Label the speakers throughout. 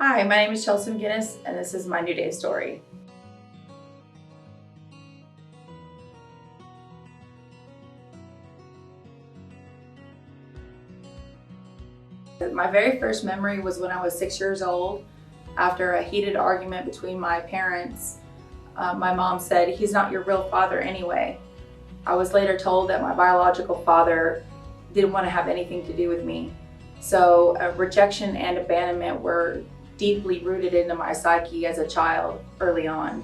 Speaker 1: Hi, my name is Chelsea McGinnis, and this is my NewDay story. My very first memory was when I was 6 years old. After a heated argument between my parents, my mom said, "He's not your real father anyway." I was later told that my biological father didn't want to have anything to do with me. So rejection and abandonment were deeply rooted into my psyche as a child early on.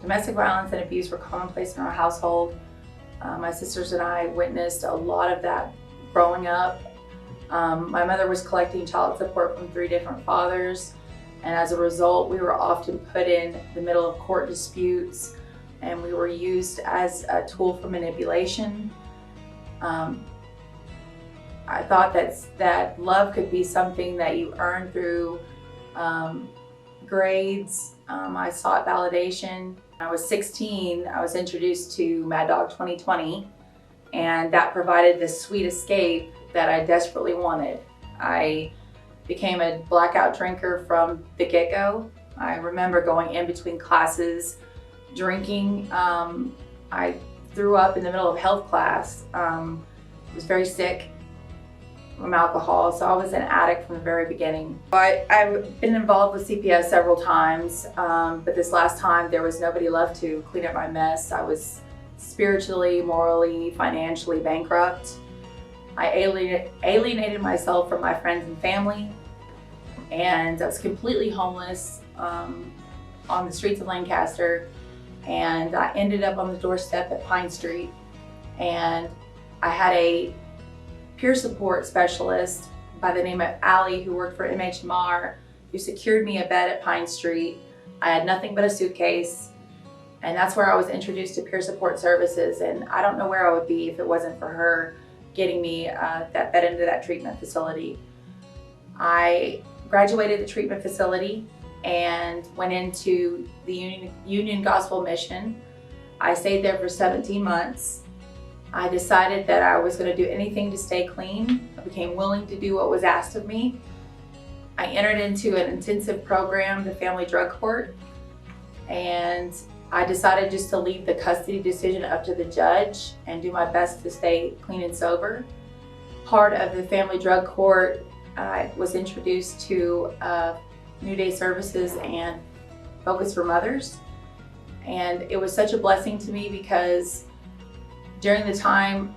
Speaker 1: Domestic violence and abuse were commonplace in our household. My sisters and I witnessed a lot of that growing up. My mother was collecting child support from 3 different fathers, and as a result, we were often put in the middle of court disputes, and we were used as a tool for manipulation. I thought that love could be something that you earn through grades. I sought validation. When I was 16, I was introduced to Mad Dog 2020, and that provided this sweet escape that I desperately wanted. I became a blackout drinker from the get-go. I remember going in between classes, drinking. I threw up in the middle of health class. Was very sick from alcohol, so I was an addict from the very beginning. I've been involved with CPS several times, but this last time there was nobody left to clean up my mess. I was spiritually, morally, financially bankrupt. I alienated myself from my friends and family, and I was completely homeless on the streets of Lancaster, and I ended up on the doorstep at Pine Street, and I had a peer support specialist by the name of Allie who worked for MHMR, who secured me a bed at Pine Street. I had nothing but a suitcase, and that's where I was introduced to peer support services, and I don't know where I would be if it wasn't for her getting me that bed into that treatment facility. I graduated the treatment facility and went into the Union Gospel Mission. I stayed there for 17 months. I decided that I was going to do anything to stay clean. I became willing to do what was asked of me. I entered into an intensive program, the Family Drug Court, and I decided just to leave the custody decision up to the judge and do my best to stay clean and sober. Part of the Family Drug Court, I was introduced to NewDay services and Focus for Mothers. And it was such a blessing to me because during the time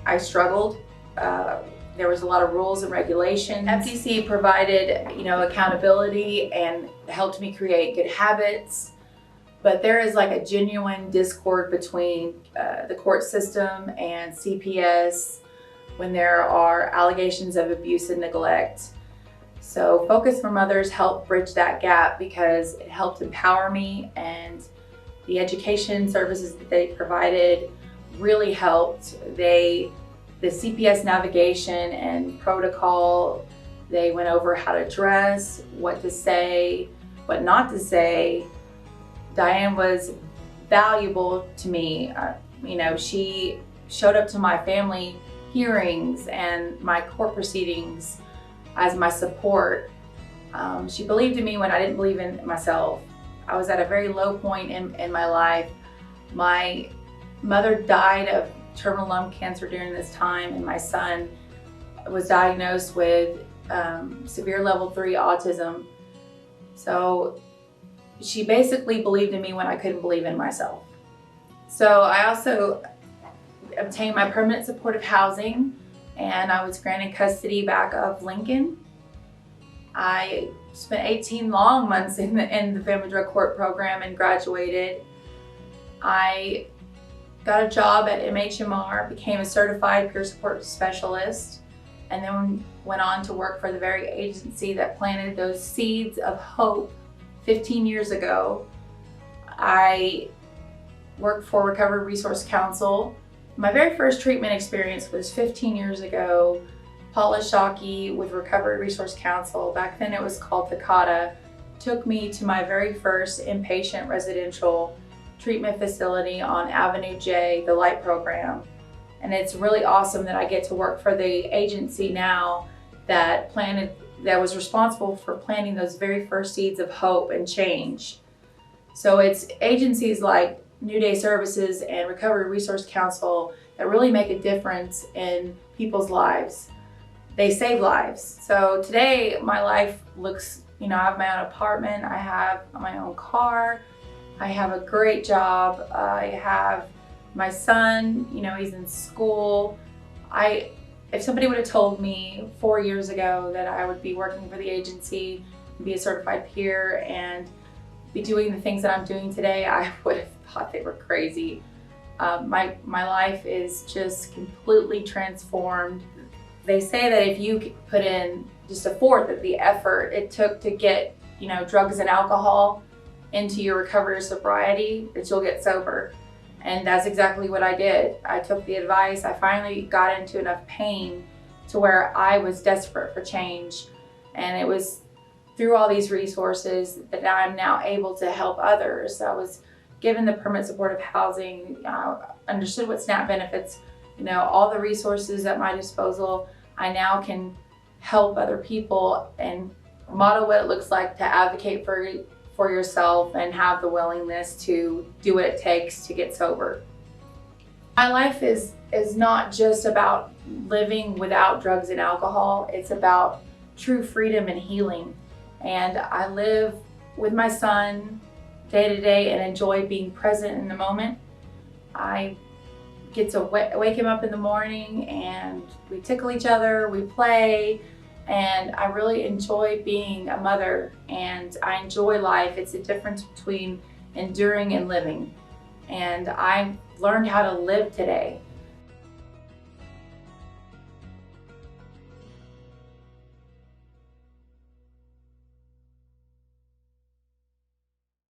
Speaker 1: I struggled, there was a lot of rules and regulations. FDC provided, accountability and helped me create good habits. But there is like a genuine discord between the court system and CPS when there are allegations of abuse and neglect. So Focus for Mothers helped bridge that gap because it helped empower me, and the education services that they provided really helped. The CPS navigation and protocol, they went over how to dress, what to say, what not to say. Diane was valuable to me. She showed up to my family hearings and my court proceedings as my support. She believed in me when I didn't believe in myself. I was at a very low point in my life. My mother died of terminal lung cancer during this time, and my son was diagnosed with severe level 3 autism. So she basically believed in me when I couldn't believe in myself. So I also obtained my permanent supportive housing, and I was granted custody back of Lincoln. I spent 18 long months in the Family Drug Court program and graduated. I got a job at MHMR, became a certified peer support specialist, and then went on to work for the very agency that planted those seeds of hope 15 years ago. I worked for Recovery Resource Council. My very first treatment experience was 15 years ago. Paula Shockey with Recovery Resource Council, back then it was called Takata, took me to my very first inpatient residential treatment facility on Avenue J, the Light program. And it's really awesome that I get to work for the agency now that planted that was responsible for planting those very first seeds of hope and change. So it's agencies like NewDay Services and Recovery Resource Council that really make a difference in people's lives. They save lives. So today my life looks, I have my own apartment, I have my own car, I have a great job, I have my son, he's in school. If somebody would have told me 4 years ago that I would be working for the agency, be a certified peer, and be doing the things that I'm doing today, I would have thought they were crazy. My life is just completely transformed. They say that if you put in just a fourth of the effort it took to get, drugs and alcohol into your recovery or sobriety, that you'll get sober. And that's exactly what I did. I took the advice. I finally got into enough pain to where I was desperate for change. And it was through all these resources that I'm now able to help others. I was given the permanent supportive housing, understood what SNAP benefits, all the resources at my disposal. I now can help other people and model what it looks like to advocate for yourself and have the willingness to do what it takes to get sober. My life is not just about living without drugs and alcohol. It's about true freedom and healing. And I live with my son day to day and enjoy being present in the moment. I get to wake him up in the morning and we tickle each other, we play, and I really enjoy being a mother, and I enjoy life. It's a difference between enduring and living. And I learned how to live today.